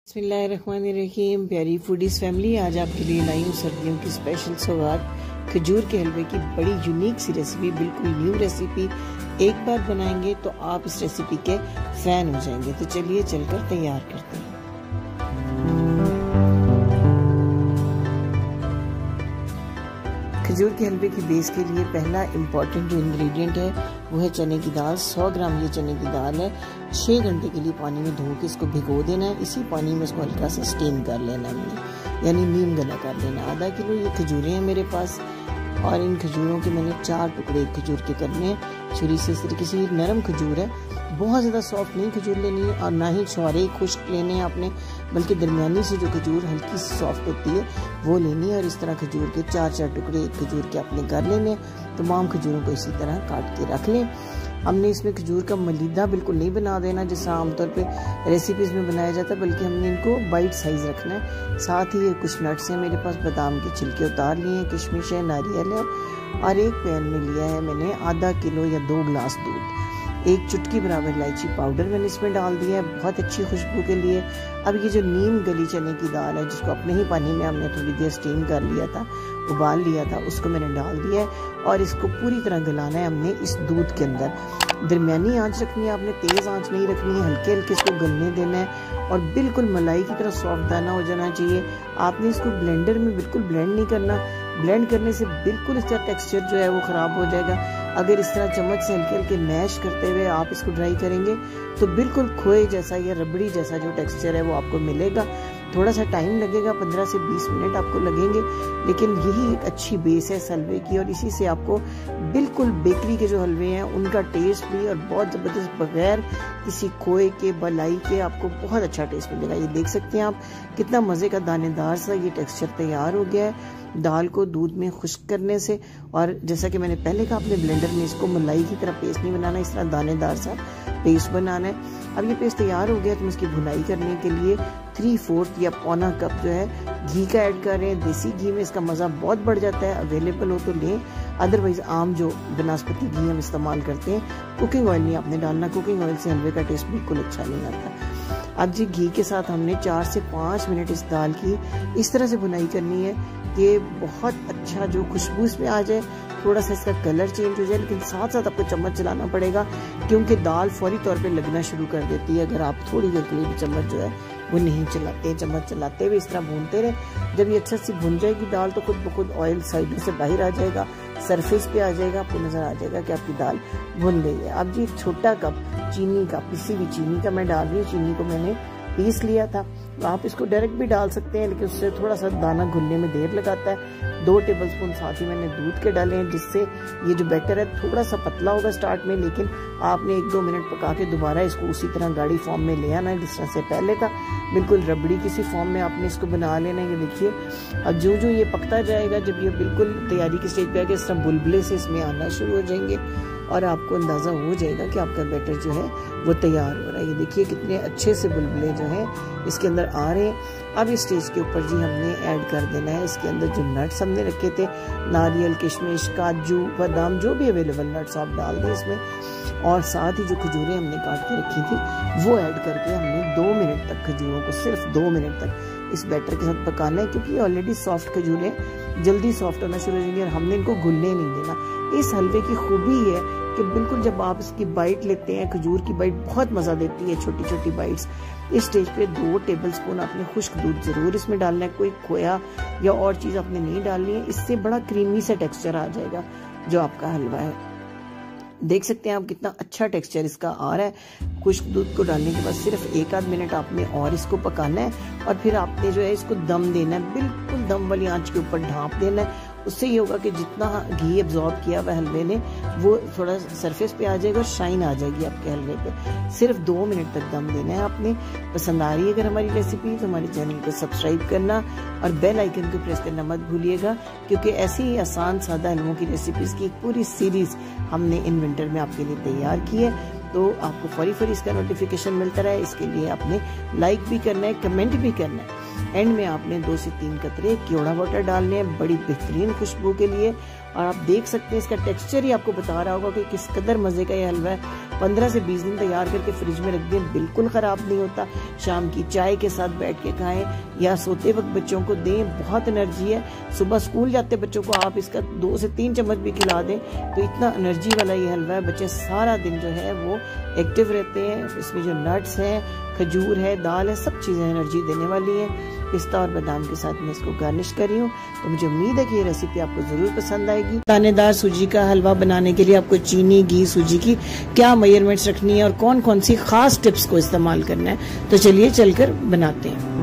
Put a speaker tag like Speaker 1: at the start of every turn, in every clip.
Speaker 1: बिस्मिल्लाहिर्रहमानिर्रहीम। प्यारी foodies family, आज आपके लिए लाई हूँ सर्दियों की स्पेशल सौगात खजूर के हलवे की बड़ी यूनिक सी रेसिपी, बिल्कुल न्यू रेसिपी। एक बार बनाएंगे तो आप इस रेसिपी के फैन हो जाएंगे। तो चलिए चलकर तैयार करते हैं। खजूर के हलवे की बेस के लिए पहला इम्पॉर्टेंट जो इंग्रेडिएंट है वो है चने की दाल। 100 ग्राम ये चने की दाल है। 6 घंटे के लिए पानी में धो के इसको भिगो देना है। इसी पानी में इसको हल्का सा स्टीम कर लेना है, यानी नीम गला कर लेना। आधा किलो ये खजूरें हैं मेरे पास और इन खजूरों के मैंने 4 टुकड़े खजूर के करने हैं। छुरी से इस तरीके से नरम खजूर है, बहुत ज़्यादा सॉफ्ट नहीं खजूर लेनी है और ना ही छुहारे खुश्क लेने हैं आपने, बल्कि दरमियानी से जो खजूर हल्की सॉफ्ट होती है वो लेनी है। और इस तरह खजूर के 4-4 टुकड़े एक खजूर के आपने कर लेने हैं। तमाम खजूरों को इसी तरह काट के रख लें। हमने इसमें खजूर का मलीदा बिल्कुल नहीं बना देना जैसा आमतौर पे रेसिपीज़ में बनाया जाता है, बल्कि हमने इनको बाइट साइज़ रखना है। साथ ही ये कुछ नट्स हैं मेरे पास, बादाम के छिलके उतार लिए हैं, किशमिश है, नारियल है। और एक पैन में लिया है मैंने आधा किलो या 2 गिलास दूध। एक चुटकी बराबर इलायची पाउडर मैंने इसमें डाल दिया है, बहुत अच्छी खुशबू के लिए। अब ये जो नीम गली चने की दाल है, जिसको अपने ही पानी में हमने थोड़ी देर स्टीम कर लिया था, उबाल लिया था, उसको मैंने डाल दिया है और इसको पूरी तरह गलाना है हमने इस दूध के अंदर। दरमियानी आंच रखनी है आपने, तेज़ आंच नहीं रखनी है, हल्के हल्के इसको गलने देना है और बिल्कुल मलाई की तरह सॉफ्ट दाना हो जाना चाहिए। आपने इसको ब्लेंडर में बिल्कुल ब्लेंड नहीं करना, ब्लेंड करने से बिल्कुल इसका टेक्सचर जो है वो ख़राब हो जाएगा। अगर इस तरह चम्मच से हल्के हल्के मैश करते हुए आप इसको ड्राई करेंगे तो बिल्कुल खोए जैसा या रबड़ी जैसा जो टेक्सचर है वो आपको मिलेगा। थोड़ा सा टाइम लगेगा, 15 से 20 मिनट आपको लगेंगे, लेकिन यही एक अच्छी बेस है इस हलवे की और इसी से आपको बिल्कुल बेकरी के जो हलवे हैं उनका टेस्ट भी और बहुत ज़बरदस्त, बगैर किसी खोए के बलाई के आपको बहुत अच्छा टेस्ट मिलेगा। ये देख सकते हैं आप कितना मज़े का दानेदार सा ये टेक्सचर तैयार हो गया है दाल को दूध में खुश्क करने से। और जैसा कि मैंने पहले कहा, अपने ब्लेंडर में इसको मलाई की तरह पेस्ट नहीं बनाना, इस तरह दानेदार सा पेस्ट बनाना है। अब ये पेस्ट तैयार हो गया तो इसकी भुनाई करने के लिए 3/4 या पौना कप जो है घी का ऐड कर रहे हैं। देसी घी में इसका मज़ा बहुत बढ़ जाता है, अवेलेबल हो तो लें, अदरवाइज़ आम जो बनास्पति घी हम इस्तेमाल करते हैं। कुकिंग ऑयल नहीं आपने डालना, कुकिंग ऑयल से हलवे का टेस्ट बिल्कुल अच्छा नहीं आता। अब जी घी के साथ हमने 4 से 5 मिनट इस दाल की इस तरह से भुनाई करनी है कि बहुत अच्छा जो खुशबू इसमें आ जाए, थोड़ा सा इसका कलर चेंज हो जाए, लेकिन साथ साथ आपको चम्मच चलाना पड़ेगा क्योंकि दाल फौरी तौर पे लगना शुरू कर देती है अगर आप थोड़ी देर के लिए भी चम्मच जो है वो नहीं चलाते। चम्मच चलाते हुए इस तरह भूनते रहे। जब ये अच्छा सी भुन जाएगी दाल तो खुद ब खुद ऑयल साइडों से बाहर आ जाएगा, सरफेस पे आ जाएगा, आपको नज़र आ जाएगा कि आपकी दाल भुन गई है। अब जी एक छोटा कप चीनी का, पिसी हुई चीनी का मैं डाल रही हूँ। चीनी को मैंने पीस लिया था, आप इसको डायरेक्ट भी डाल सकते हैं, लेकिन उससे थोड़ा सा दाना घुलने में देर लगाता है। 2 टेबलस्पून साथ ही मैंने दूध के डाले हैं, जिससे ये जो बैटर है थोड़ा सा पतला होगा स्टार्ट में, लेकिन आपने 1-2 मिनट पका के दोबारा इसको उसी तरह गाढ़ी फॉर्म में ले आना है जिस तरह से पहले था। बिल्कुल रबड़ी किसी फॉर्म में आपने इसको बना लेना है। ये देखिए, अब जो जो ये पकता जाएगा, जब ये बिल्कुल तैयारी की स्टेज पे आएगा, इस तरह बुलबुले से इसमें आना शुरू हो जाएंगे और आपको अंदाज़ा हो जाएगा कि आपका बैटर जो है वो तैयार हो रहा है। ये देखिए कितने अच्छे से बुलबुले जो हैं इसके अंदर आ रहे हैं। अब इस स्टेज के ऊपर जी हमने ऐड कर देना है इसके अंदर जो नट्स हमने रखे थे, नारियल, किशमिश, काजू, बादाम, जो भी अवेलेबल नट्स आप डाल दें इसमें, और साथ ही जो खजूरें हमने काट के रखी थी वो ऐड करके हमने 2 मिनट तक खजूरों को, सिर्फ 2 मिनट तक इस बैटर के साथ पकाना है, क्योंकि ये ऑलरेडी सॉफ्ट खजूरें जल्दी सॉफ्ट होना शुरू हो जाएंगी और हमने इनको घुलने नहीं देना। इस हलवे की खूबी है कि बिल्कुल जब आप इसकी बाइट लेते हैं, खजूर की बाइट बहुत मज़ा देती है, छोटी छोटी बाइट्स। इस स्टेज पे 2 टेबलस्पून आपने खुश्क दूध ज़रूर इसमें डालना है, कोई खोया या और चीज़ आपने नहीं डालनी है। इससे बड़ा क्रीमी सा टेक्सचर आ जाएगा जो आपका हलवा है। देख सकते हैं आप कितना अच्छा टेक्सचर इसका आ रहा है। खुश्क दूध को डालने के बाद सिर्फ 1-आध मिनट आपने और इसको पकाना है और फिर आपने जो है इसको दम देना है, बिल्कुल दम वाली आंच के ऊपर ढाँप देना है। उससे ये होगा कि जितना घी एब्जॉर्ब किया हुआ हलवे ने वो थोड़ा सरफेस पे आ जाएगा और शाइन आ जाएगी आपके हलवे पे। सिर्फ 2 मिनट तक दम देना है आपने। पसंद आ रही है अगर हमारी रेसिपी तो हमारे चैनल को सब्सक्राइब करना और बेल आइकन को प्रेस करना मत भूलिएगा, क्योंकि ऐसी ही आसान सादा हलवों की रेसिपीज़ की एक पूरी सीरीज़ हमने इन विंटर में आपके लिए तैयार की है। तो आपको फौरी इसका नोटिफिकेशन मिलता रहे, इसके लिए आपने लाइक भी करना है, कमेंट भी करना है। एंड में आपने 2 से 3 कतरे केवड़ा वाटर डालने हैं बड़ी बेहतरीन खुशबू के लिए। और आप देख सकते हैं इसका टेक्सचर ही आपको बता रहा होगा कि किस कदर मजे का ये हलवा है। 15 से 20 दिन तैयार करके फ्रिज में रख दें, बिल्कुल खराब नहीं होता। शाम की चाय के साथ बैठ के खाएं या सोते वक्त बच्चों को दें, बहुत एनर्जी है। सुबह स्कूल जाते बच्चों को आप इसका 2 से 3 चम्मच भी खिला दें तो इतना एनर्जी वाला ये हलवा है। बच्चे सारा दिन जो है वो एक्टिव रहते हैं। इसमें जो नट्स हैं, खजूर है, दाल है, सब चीज़ें एनर्जी देने वाली हैं। पिस्ता और बादाम के साथ मैं इसको गार्निश कर रही हूँ। तो मुझे उम्मीद है कि ये रेसिपी आपको जरूर पसंद आएगी। दानेदार सूजी का हलवा बनाने के लिए आपको चीनी, घी, सूजी की क्या मेजरमेंट्स रखनी है और कौन कौन सी खास टिप्स को इस्तेमाल करना है, तो चलिए चलकर बनाते हैं।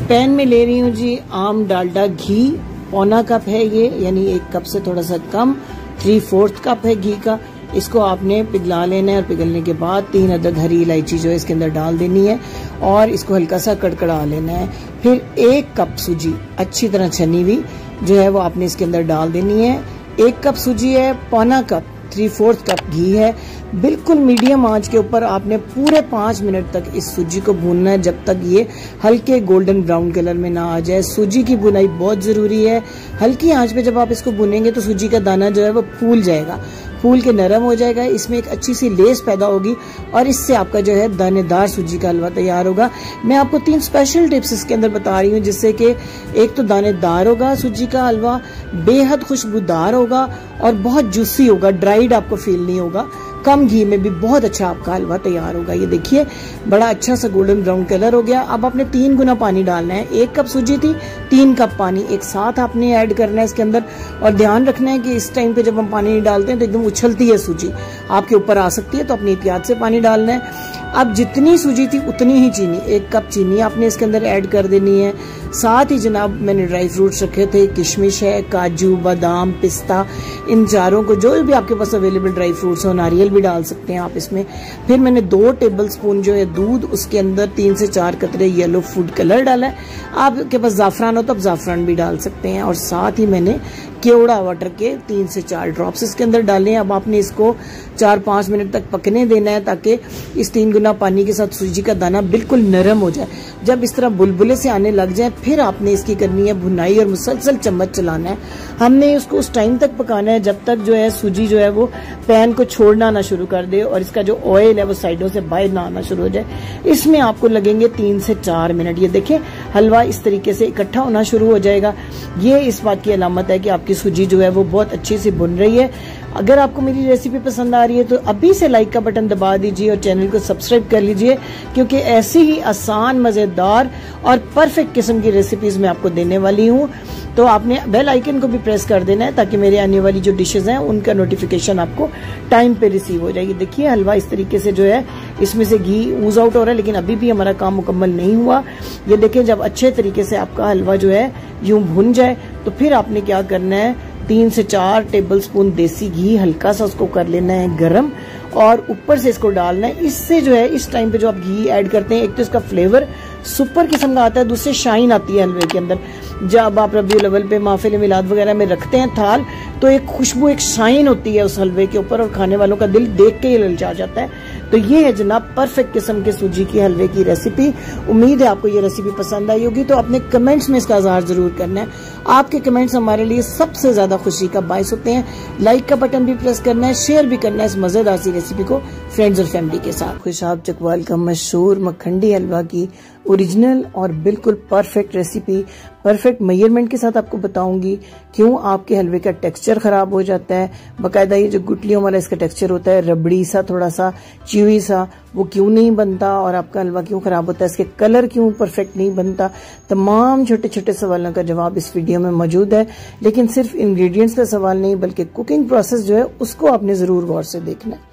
Speaker 1: पैन में ले रही हूँ जी आम डालडा घी, पौना कप है ये, यानी 1 कप से थोड़ा सा कम, 3/4 कप है घी का। इसको आपने पिघला लेना है और पिघलने के बाद 3 अदद हरी इलायची जो है इसके अंदर डाल देनी है और इसको हल्का सा कड़कड़ा लेना है। फिर 1 कप सूजी अच्छी तरह छनी हुई जो है वो आपने इसके अंदर डाल देनी है। 1 कप सूजी है, पौना कप 3/4 कप घी है। बिल्कुल मीडियम आंच के ऊपर आपने पूरे 5 मिनट तक इस सूजी को भूनना है जब तक ये हल्के गोल्डन ब्राउन कलर में ना आ जाए। सूजी की भुनाई बहुत जरूरी है। हल्की आंच पे जब आप इसको भुनेंगे तो सूजी का दाना जो है वो फूल जाएगा, फूल के नरम हो जाएगा। इसमें एक अच्छी सी लेस पैदा होगी और इससे आपका जो है दानेदार सूजी का हलवा तैयार होगा। मैं आपको 3 स्पेशल टिप्स इसके अंदर बता रही हूँ जिससे कि एक तो दानेदार होगा सूजी का हलवा, बेहद खुशबूदार होगा और बहुत जूसी होगा, ड्राइड आपको फील नहीं होगा। कम घी में भी बहुत अच्छा आपका हलवा तैयार होगा। ये देखिए बड़ा अच्छा सा गोल्डन ब्राउन कलर हो गया। अब आपने 3 गुना पानी डालना है। 1 कप सूजी थी, 3 कप पानी एक साथ आपने ऐड करना है इसके अंदर। और ध्यान रखना है कि इस टाइम पे जब हम पानी नहीं डालते हैं तो एकदम उछलती है सूजी, आपके ऊपर आ सकती है, तो अपनी एहतियात से पानी डालना है। अब जितनी सूजी थी उतनी ही चीनी, 1 कप चीनी आपने इसके अंदर ऐड कर देनी है। साथ ही जनाब मैंने ड्राई फ्रूट्स रखे थे, किशमिश है, काजू, बादाम, पिस्ता, इन चारों को जो भी आपके पास अवेलेबल ड्राई फ्रूट्स हो, नारियल भी डाल सकते हैं आप इसमें। फिर मैंने 2 टेबल स्पून जो है दूध, उसके अंदर 3 से 4 कतरे येलो फूड कलर डाला है। आपके पास जाफरान हो तो आप जाफरान भी डाल सकते हैं। और साथ ही मैंने केवड़ा वाटर के 3 से 4 ड्रॉप्स इसके अंदर डाले हैं। अब आपने इसको 4-5 मिनट तक पकने देना है ताकि इस 3 गुना पानी के साथ सूजी का दाना बिल्कुल नरम हो जाए। जब इस तरह बुलबुले से आने लग जाए फिर आपने इसकी करनी है भुनाई और मुसलसल चम्मच चलाना है। हमने उसको उस टाइम तक पकाना है जब तक जो है सूजी जो है वो पैन को छोड़ना ना शुरू कर दे और इसका जो ऑयल है वो साइडों से बाहर ना आना शुरू हो जाए। इसमें आपको लगेंगे 3 से 4 मिनट। ये देखें हलवा इस तरीके से इकट्ठा होना शुरू हो जाएगा। ये इस बात की अलामत है कि आपकी सूजी जो है वो बहुत अच्छी से भुन रही है। अगर आपको मेरी रेसिपी पसंद आ रही है तो अभी से लाइक का बटन दबा दीजिए और चैनल को सब्सक्राइब कर लीजिए, क्योंकि ऐसी ही आसान, मजेदार और परफेक्ट किस्म की रेसिपीज मैं आपको देने वाली हूँ। तो आपने बेल आइकन को भी प्रेस कर देना है ताकि मेरे आने वाली जो डिशेज हैं उनका नोटिफिकेशन आपको टाइम पे रिसीव हो जाएगी। देखिए हलवा इस तरीके से जो है इसमें से घी ऊज आउट हो रहा है, लेकिन अभी भी हमारा काम मुकम्मल नहीं हुआ। ये देखिए जब अच्छे तरीके से आपका हलवा जो है यूं भुन जाए तो फिर आपने क्या करना है, 3 से 4 टेबल स्पून देसी घी हल्का सा उसको कर लेना है गरम और ऊपर से इसको डालना है। इससे जो है इस टाइम पे जो आप घी ऐड करते हैं, एक तो इसका फ्लेवर सुपर किस्म का आता है, दूसरे शाइन आती है हलवे के अंदर। जब आप रबीउल अव्वल पे, महफिल मिलाद वगैरह में रखते हैं थाल, तो एक खुशबू, एक शाइन होती है उस हलवे के ऊपर और खाने वालों का दिल देख के ही ललचा जाता है। तो ये है जनाब परफेक्ट किस्म के सूजी की हलवे की रेसिपी। उम्मीद है आपको ये रेसिपी पसंद आई होगी। तो अपने कमेंट्स में इसका इज़हार जरूर करना है। आपके कमेंट्स हमारे लिए सबसे ज्यादा खुशी का बायस होते हैं। लाइक का बटन भी प्रेस करना है, शेयर भी करना है इस मजेदार सी रेसिपी को फ्रेंड्स और फैमिली के साथ। खुशाब चकवाल का मशहूर मखंडी हलवा की ओरिजिनल और बिल्कुल परफेक्ट रेसिपी, परफेक्ट मेजरमेंट के साथ आपको बताऊंगी क्यों आपके हलवे का टेक्सचर खराब हो जाता है। बाकायदा ये जो गुटलियों वाला इसका टेक्सचर होता है, रबड़ी सा, थोड़ा सा च्यूई सा, वो क्यों नहीं बनता और आपका हलवा क्यों खराब होता है, इसके कलर क्यों परफेक्ट नहीं बनता। तमाम छोटे छोटे सवालों का जवाब इस वीडियो में मौजूद है। लेकिन सिर्फ इंग्रेडिएंट्स का सवाल नहीं बल्कि कुकिंग प्रोसेस जो है उसको आपने जरूर गौर से देखना है।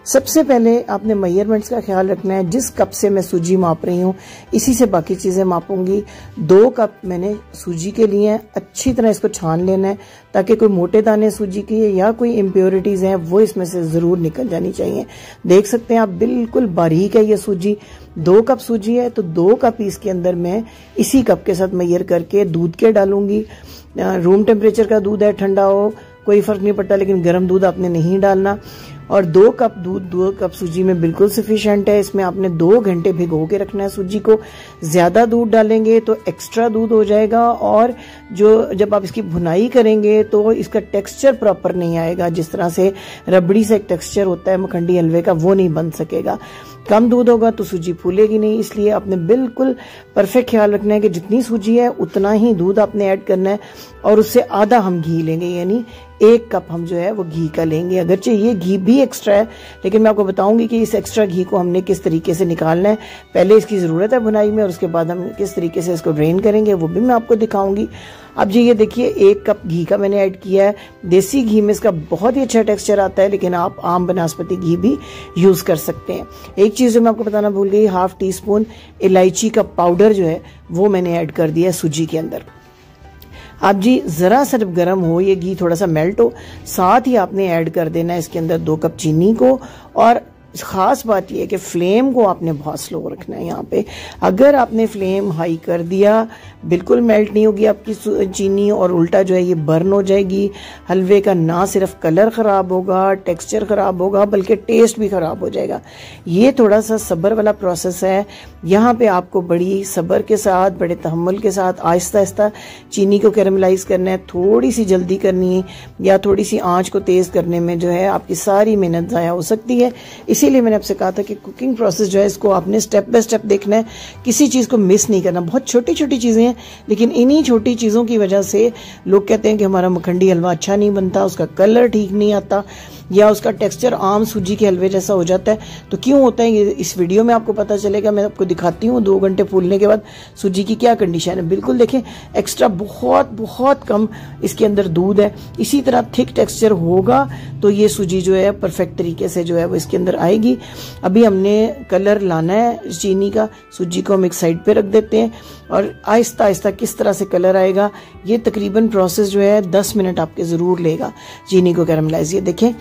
Speaker 1: सबसे पहले आपने मेजरमेंट्स का ख्याल रखना है। जिस कप से मैं सूजी माप रही हूँ इसी से बाकी चीजें मापूंगी। 2 कप मैंने सूजी के लिए हैं। अच्छी तरह इसको छान लेना है ताकि कोई मोटे दाने सूजी की या कोई इम्प्योरिटीज हैं वो इसमें से जरूर निकल जानी चाहिए। देख सकते हैं आप बिल्कुल बारीक है ये सूजी। 2 कप सूजी है तो 2 कप इसके अंदर मैं इसी कप के साथ मेजर करके दूध के डालूंगी। रूम टेम्परेचर का दूध है, ठंडा हो कोई फर्क नहीं पड़ता, लेकिन गर्म दूध आपने नहीं डालना। और 2 कप दूध 2 कप सूजी में बिल्कुल सफिशिएंट है। इसमें आपने 2 घंटे भिगो के रखना है सूजी को। ज़्यादा दूध डालेंगे तो एक्स्ट्रा दूध हो जाएगा और जब आप इसकी भुनाई करेंगे तो इसका टेक्सचर प्रॉपर नहीं आएगा। जिस तरह से रबड़ी से एक टेक्सचर होता है मखंडी हलवे का, वो नहीं बन सकेगा। कम दूध होगा तो सूजी फूलेगी नहीं, इसलिए आपने बिल्कुल परफेक्ट ख्याल रखना है कि जितनी सूजी है उतना ही दूध आपने ऐड करना है और उससे आधा हम घी लेंगे, यानी 1 कप हम जो है वो घी का लेंगे। अगरचे ये घी भी एक्स्ट्रा है, लेकिन मैं आपको बताऊंगी कि इस एक्स्ट्रा घी को हमने किस तरीके से निकालना है। पहले इसकी ज़रूरत है भुनाई में और उसके बाद हम किस तरीके से इसको ड्रेन करेंगे वो भी मैं आपको दिखाऊंगी। अब जी ये देखिए 1 कप घी का मैंने ऐड किया है। देसी घी में इसका बहुत ही अच्छा टेक्सचर आता है, लेकिन आप आम बनस्पति घी भी यूज़ कर सकते हैं। एक चीज़ जो मैं आपको बताना भूल गई, 1/2 टीस्पून इलायची का पाउडर जो है वो मैंने ऐड कर दिया है सूजी के अंदर। अब जी ज़रा सा जब गर्म हो, ये घी थोड़ा सा मेल्ट हो, साथ ही आपने ऐड कर देना है इसके अंदर 2 कप चीनी को। और ख़ास बात यह है कि फ्लेम को आपने बहुत स्लो रखना है यहाँ पे। अगर आपने फ्लेम हाई कर दिया बिल्कुल मेल्ट नहीं होगी आपकी चीनी और उल्टा जो है ये बर्न हो जाएगी। हलवे का ना सिर्फ कलर ख़राब होगा, टेक्सचर ख़राब होगा, बल्कि टेस्ट भी ख़राब हो जाएगा। ये थोड़ा सा सब्र वाला प्रोसेस है। यहाँ पे आपको बड़ी सब्र के साथ, बड़े तहम्मुल के साथ आहिस्ता आहिस्ता चीनी को कैरेमलाइज करना है। थोड़ी सी जल्दी करनी है या थोड़ी सी आँच को तेज़ करने में जो है आपकी सारी मेहनत ज़ाया हो सकती है। इसीलिए मैंने आपसे कहा था कि कुकिंग प्रोसेस जो है इसको आपने स्टेप बाय स्टेप देखना है, किसी चीज़ को मिस नहीं करना। बहुत छोटी छोटी चीज़ें हैं, लेकिन इन्हीं छोटी चीज़ों की वजह से लोग कहते हैं कि हमारा मखंडी हलवा अच्छा नहीं बनता, उसका कलर ठीक नहीं आता या उसका टेक्सचर आम सूजी के हलवे जैसा हो जाता है। तो क्यों होता है ये इस वीडियो में आपको पता चलेगा। मैं आपको दिखाती हूँ 2 घंटे फूलने के बाद सूजी की क्या कंडीशन है। बिल्कुल देखें, एक्स्ट्रा बहुत बहुत कम इसके अंदर दूध है। इसी तरह थिक टेक्सचर होगा तो ये सूजी जो है परफेक्ट तरीके से जो है वो इसके अंदर आएगी। अभी हमने कलर लाना है चीनी का, सूजी को हम एक साइड पे रख देते हैं और आहिस्ता आहिस्ता किस तरह से कलर आएगा ये तकरीबन प्रोसेस जो है 10 मिनट आपके ज़रूर लेगा चीनी को कैरेमलाइज। ये देखें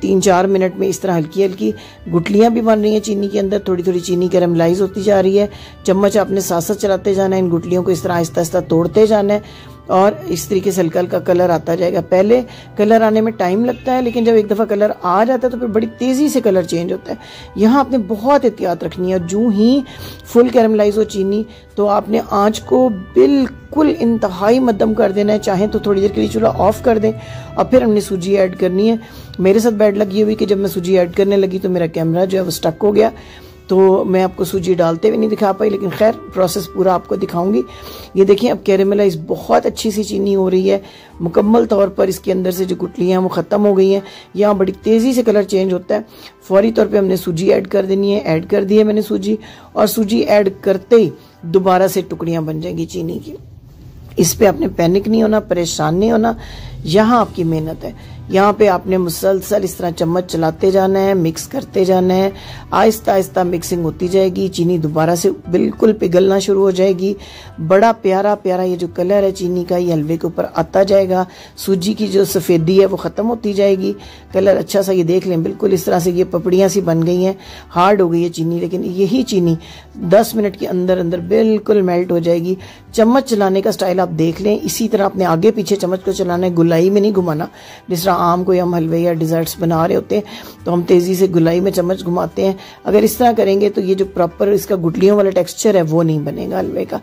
Speaker 1: 3-4 मिनट में इस तरह हल्की हल्की गुठलियाँ भी बन रही हैं चीनी के अंदर, थोड़ी थोड़ी चीनी कैरेमलाइज होती जा रही है। चम्मच आपने साथ साथ चलाते जाना है, इन गुठलियों को इस तरह आहिस्ता आहिस्ता तोड़ते जाना है और इस तरीके से हल्का हल्का कलर आता जाएगा। पहले कलर आने में टाइम लगता है, लेकिन जब एक दफ़ा कलर आ जाता है तो फिर बड़ी तेज़ी से कलर चेंज होता है। यहाँ आपने बहुत एहतियात रखनी है। और जो ही फुल कैरेमलाइज हो चीनी तो आपने आँच को बिल्कुल इंतहाई मध्यम कर देना है। चाहें तो थोड़ी देर के लिए चूल्हा ऑफ कर दें और फिर हमने सूजी ऐड करनी है। मेरे साथ बैड लगी हुई कि जब मैं सूजी ऐड करने लगी तो मेरा कैमरा जो है वो स्टक हो गया, तो मैं आपको सूजी डालते हुए नहीं दिखा पाई, लेकिन खैर प्रोसेस पूरा आपको दिखाऊंगी। ये देखिए अब कैरेमलाइज बहुत अच्छी सी चीनी हो रही है, मुकम्मल तौर पर इसके अंदर से जो गुठलियाँ हैं वो ख़त्म हो गई हैं। यहाँ बड़ी तेज़ी से कलर चेंज होता है। फौरी तौर पे हमने सूजी ऐड कर देनी है। ऐड कर दी है मैंने सूजी, और सूजी ऐड करते ही दोबारा से टुकड़ियाँ बन जाएंगी चीनी की। इस पे आपने पैनिक नहीं होना, परेशान नहीं होना। यहाँ आपकी मेहनत है। यहाँ पे आपने मुसलसल इस तरह चम्मच चलाते जाना है, मिक्स करते जाना है। आहिस्ता आहिस्ता मिक्सिंग होती जाएगी, चीनी दोबारा से बिल्कुल पिघलना शुरू हो जाएगी। बड़ा प्यारा प्यारा ये जो कलर है चीनी का, ये हलवे के ऊपर आता जाएगा। सूजी की जो सफ़ेदी है वो ख़त्म होती जाएगी। कलर अच्छा सा ये देख लें, बिल्कुल इस तरह से ये पपड़ियाँ सी बन गई हैं। हार्ड हो गई है चीनी, लेकिन यही चीनी 10 मिनट के अंदर अंदर बिल्कुल मेल्ट हो जाएगी। चम्मच चलाने का स्टाइल आप देख लें, इसी तरह अपने आगे पीछे चम्मच को चलाना है, गुलाई में नहीं घुमाना। जिस तरह आम कोई हम हलवे या डिज़र्ट्स बना रहे होते हैं तो हम तेज़ी से गुलाई में चम्मच घुमाते हैं, अगर इस तरह करेंगे तो ये जो प्रॉपर इसका गुठलियों वाला टेक्सचर है वो नहीं बनेगा हलवे का।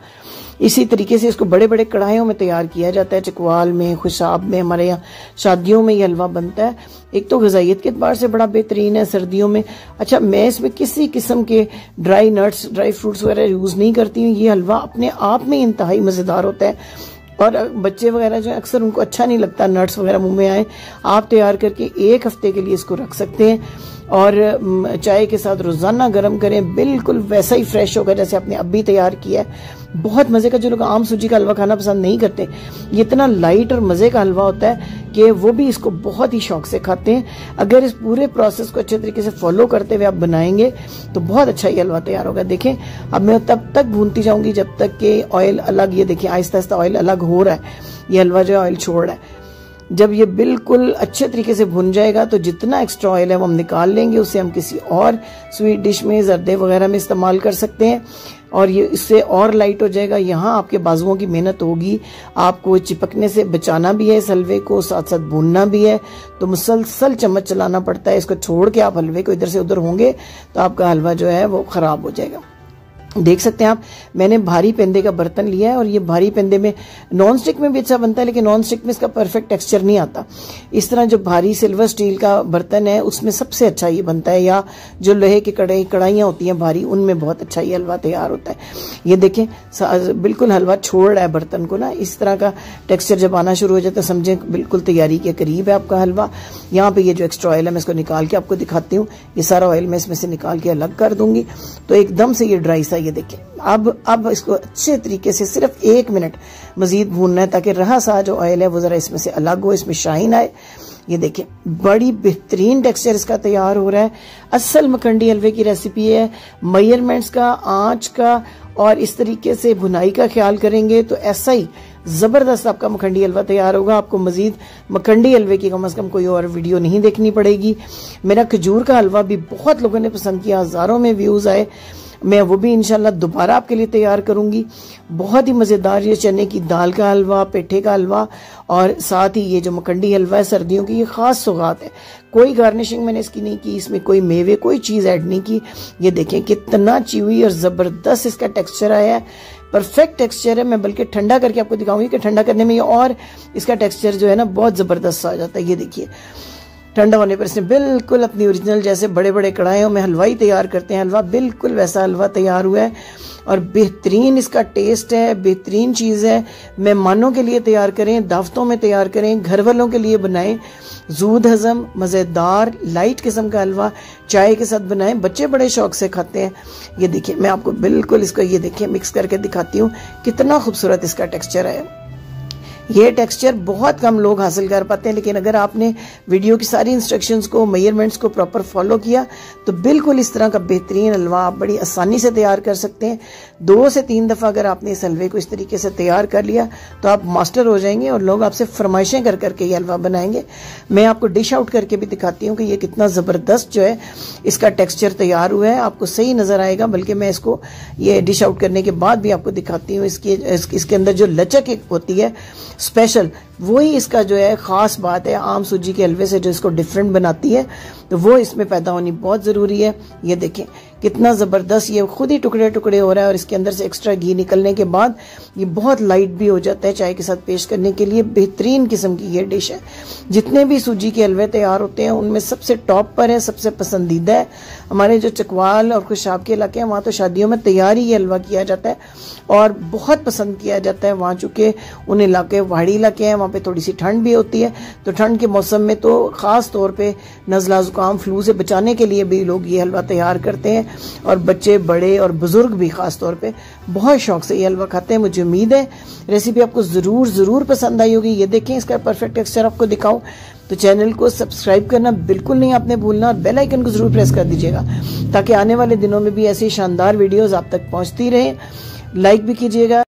Speaker 1: इसी तरीके से इसको बड़े बड़े कढ़ाइयों में तैयार किया जाता है, चकवाल में, खुशाब में, हमारे यहाँ शादियों में ये हलवा बनता है। एक तो ग़िज़ाइयत के एतबार से बड़ा बेहतरीन है सर्दियों में। अच्छा, मैं इसमें किसी किस्म के ड्राई नट्स, ड्राई फ्रूट्स वगैरह यूज़ नहीं करती हूँ। ये हलवा अपने आप में इंतहाई मज़ेदार होता है और बच्चे वगैरह जो अक्सर उनको अच्छा नहीं लगता नट्स वगैरह मुंह में आए। आप तैयार करके 1 हफ्ते के लिए इसको रख सकते हैं और चाय के साथ रोज़ाना गर्म करें, बिल्कुल वैसा ही फ्रेश होगा जैसे आपने अभी तैयार किया है। बहुत मज़े का, जो लोग आम सूजी का हलवा खाना पसंद नहीं करते, ये इतना लाइट और मज़े का हलवा होता है कि वो भी इसको बहुत ही शौक से खाते हैं। अगर इस पूरे प्रोसेस को अच्छे तरीके से फॉलो करते हुए आप बनाएंगे तो बहुत अच्छा ये हलवा तैयार होगा। देखें अब मैं तब तक भूनती जाऊंगी जब तक कि ऑयल अलग, ये देखिए आहिस्ता आहिस्ता ऑयल अलग हो रहा है, ये हलवा जो है ऑयल छोड़ रहा है। जब ये बिल्कुल अच्छे तरीके से भुन जाएगा तो जितना एक्स्ट्रा ऑयल है वो हम निकाल लेंगे, उसे हम किसी और स्वीट डिश में, जर्दे वगैरह में इस्तेमाल कर सकते हैं और ये इससे और लाइट हो जाएगा। यहाँ आपके बाजुओं की मेहनत होगी, आपको चिपकने से बचाना भी है इस हलवे को, साथ साथ भूनना भी है, तो मुसलसल चम्मच चलाना पड़ता है। इसको छोड़ के आप हलवे को इधर से उधर होंगे तो आपका हलवा जो है वो खराब हो जाएगा। देख सकते हैं आप, मैंने भारी पेंदे का बर्तन लिया है और ये भारी पेंदे में नॉन स्टिक में भी अच्छा बनता है, लेकिन नॉन स्टिक में इसका परफेक्ट टेक्सचर नहीं आता। इस तरह जो भारी सिल्वर स्टील का बर्तन है उसमें सबसे अच्छा ये बनता है, या जो लोहे की कढ़ाइयाँ होती हैं भारी, उनमें बहुत अच्छा ये हलवा तैयार होता है। ये देखें बिल्कुल हलवा छोड़ रहा है बर्तन को ना, इस तरह का टेक्सचर जब आना शुरू हो जाता है समझें बिल्कुल तैयारी के करीब है आपका हलवा। यहाँ पे ये जो एक्स्ट्रा ऑयल है मैं इसको निकाल के आपको दिखाती हूँ। ये सारा ऑयल मैं इसमें से निकाल के अलग कर दूंगी तो एकदम से ये ड्राई सा, ये देखिए अब इसको अच्छे तरीके से सिर्फ 1 मिनट मजीद भूनना है ताकि रहा सा जो ऑयल है वो जरा इसमें से अलग हो, इसमें शाइन आए। ये देखिए बड़ी बेहतरीन टेक्सचर इसका तैयार हो रहा है। असल मखंडी हलवे की रेसिपी है, मेजरमेंट्स का, आंच का और इस तरीके से भुनाई का ख्याल करेंगे तो ऐसा ही जबरदस्त आपका मखंडी हलवा तैयार होगा। आपको मजीद मखंडी हलवे की कम से कम कोई और वीडियो नहीं देखनी पड़ेगी। मेरा खजूर का हलवा भी बहुत लोगों ने पसंद किया, हजारों में व्यूज आए, मैं वो भी इंशाल्लाह दोबारा आपके लिए तैयार करूंगी। बहुत ही मज़ेदार ये चने की दाल का हलवा, पेठे का हलवा और साथ ही ये जो मखंडी हलवा है सर्दियों की, ये खास सौगात है। कोई गार्निशिंग मैंने इसकी नहीं की, इसमें कोई मेवे कोई चीज़ ऐड नहीं की। ये देखें कितना च्यूई और ज़बरदस्त इसका टेक्सचर आया है, परफेक्ट टेक्सचर है। मैं बल्कि ठंडा करके आपको दिखाऊंगी कि ठंडा करने में ये और इसका टेक्सचर जो है ना बहुत ज़बरदस्त आ जाता है। ये देखिए ठंडा होने पर इसने बिल्कुल अपनी ओरिजिनल, जैसे बड़े बड़े कढ़ाइयों में हलवाई तैयार करते हैं हलवा, बिल्कुल वैसा हलवा तैयार हुआ है और बेहतरीन इसका टेस्ट है, बेहतरीन चीज़ है। मेहमानों के लिए तैयार करें, दावतों में तैयार करें, घर वालों के लिए बनाएं। जूद हजम मज़ेदार लाइट किस्म का हलवा चाय के साथ बनाएं, बच्चे बड़े शौक से खाते हैं। ये देखिए मैं आपको बिल्कुल इसको ये देखिए मिक्स करके दिखाती हूँ कितना खूबसूरत इसका टेक्सचर है। ये टेक्सचर बहुत कम लोग हासिल कर पाते हैं, लेकिन अगर आपने वीडियो की सारी इंस्ट्रक्शंस को, मेजरमेंट्स को प्रॉपर फॉलो किया तो बिल्कुल इस तरह का बेहतरीन हलवा आप बड़ी आसानी से तैयार कर सकते हैं। 2 से 3 दफ़ा अगर आपने इस हलवे को इस तरीके से तैयार कर लिया तो आप मास्टर हो जाएंगे और लोग आपसे फरमाइशें कर करके ये हलवा बनाएंगे। मैं आपको डिश आउट करके भी दिखाती हूँ कि ये कितना ज़बरदस्त जो है इसका टेक्सचर तैयार हुआ है, आपको सही नज़र आएगा। बल्कि मैं इसको ये डिश आउट करने के बाद भी आपको दिखाती हूँ। इसके अंदर जो लचक होती है स्पेशल, वही इसका जो है ख़ास बात है। आम सूजी के हलवे से जो इसको डिफरेंट बनाती है तो वो इसमें पैदा होनी बहुत ज़रूरी है। ये देखें कितना ज़बरदस्त ये खुद ही टुकड़े टुकड़े हो रहा है और इसके अंदर से एक्स्ट्रा घी निकलने के बाद ये बहुत लाइट भी हो जाता है चाय के साथ पेश करने के लिए। बेहतरीन किस्म की ये डिश है। जितने भी सूजी के हलवे तैयार होते हैं उनमें सबसे टॉप पर है, सबसे पसंदीदा है। हमारे जो चकवाल और खुशाब के इलाके हैं वहाँ तो शादियों में तैयार ही ये हलवा किया जाता है और बहुत पसंद किया जाता है वहाँ, चूँकि उन इलाके पहाड़ी इलाके हैं, वहाँ पे थोड़ी सी ठंड भी होती है। तो ठंड के मौसम में तो ख़ास तौर पे नज़ला ज़ुकाम फ्लू से बचाने के लिए भी लोग ये हलवा तैयार करते हैं और बच्चे बड़े और बुजुर्ग भी ख़ास तौर पे बहुत शौक से ये हलवा खाते हैं। मुझे उम्मीद है रेसिपी आपको ज़रूर पसंद आई होगी। ये देखें इसका परफेक्ट टेक्सचर आपको दिखाऊं तो चैनल को सब्सक्राइब करना बिल्कुल नहीं आपने भूलना और बेल आइकन को ज़रूर प्रेस कर दीजिएगा ताकि आने वाले दिनों में भी ऐसी शानदार वीडियोज़ आप तक पहुँचती रहें। लाइक भी कीजिएगा।